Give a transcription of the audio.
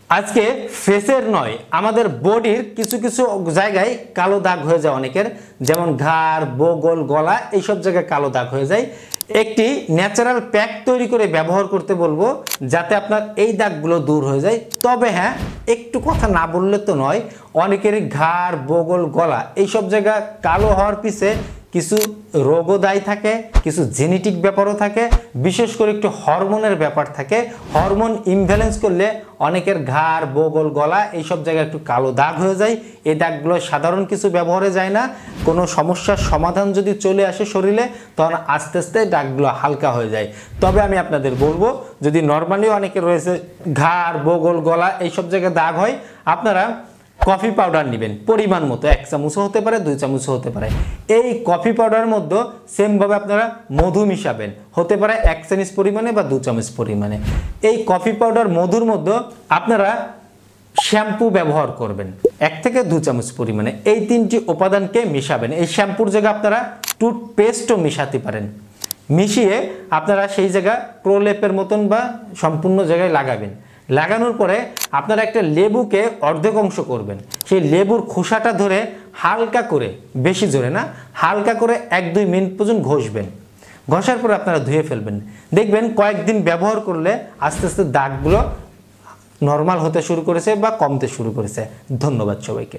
আজকে ফেসের নয়, আমাদের বডির কিছু কিছু জায়গায় কালো দাগ হয়ে যায় অনেকের, যেমন ঘাড়, বগল, গলা, এইসব জায়গায় কালো দাগ হয়ে যায়। একটি ন্যাচারাল প্যাক তৈরি করে ব্যবহার করতে বলবো, যাতে আপনার এই দাগগুলো দূর হয়ে যায়। তবে হ্যাঁ, একটু কথা না বললে তো নয়, অনেকেরই ঘাড়, বগল, গলা এইসব জায়গা কালো হওয়ার পিছে কিছু রোগও দায়ী থাকে, কিছু জেনেটিক ব্যাপারও থাকে, বিশেষ করে একটু হরমোনের ব্যাপার থাকে। হরমোন ইমব্যালেন্স করলে অনেকের ঘাড়, বগল, গলা এইসব জায়গায় একটু কালো দাগ হয়ে যায়। এই দাগগুলো সাধারণ কিছু ব্যবহারে যায় না, কোনো সমস্যার সমাধান যদি চলে আসে শরীরে, তখন আস্তে আস্তে দাগগুলো হালকা হয়ে যায়। তবে আমি আপনাদের বলবো, যদি নর্মালি অনেকের রয়েছে ঘাড়, বগল, গলা এইসব জায়গায় দাগ হয়, আপনারা কফি পাউডার নেবেন পরিমাণ মতো, 1 চামচও হতে পারে, 2 চামচও হতে পারে। এই কফি পাউডারের মধ্যে সেমভাবে আপনারা মধু মিশাবেন, হতে পারে 1 চামচ পরিমাণে বা 2 চামচ পরিমাণে। এই কফি পাউডার মধুর মধ্যে আপনারা শ্যাম্পু ব্যবহার করবেন 1 থেকে 2 চামচ পরিমাণে। এই 3টি উপাদানকে মিশাবেন। এই শ্যাম্পুর জায়গায় আপনারা টুথপেস্টও মিশাতে পারেন। মিশিয়ে আপনারা সেই জায়গা প্রলেপের মতন বা সম্পূর্ণ জায়গায় লাগাবেন। লাগানোর পরে আপনারা একটা লেবুকে অর্ধেক অংশ করবেন, সেই লেবুর খোসাটা ধরে হালকা করে, বেশি জোরে না, হালকা করে 1-2 মিনিট পর্যন্ত ঘষবেন। ঘষার পরে আপনারা ধুয়ে ফেলবেন। দেখবেন কয়েকদিন ব্যবহার করলে আস্তে আস্তে দাগগুলো নর্মাল হতে শুরু করেছে বা কমতে শুরু করেছে। ধন্যবাদ সবাইকে।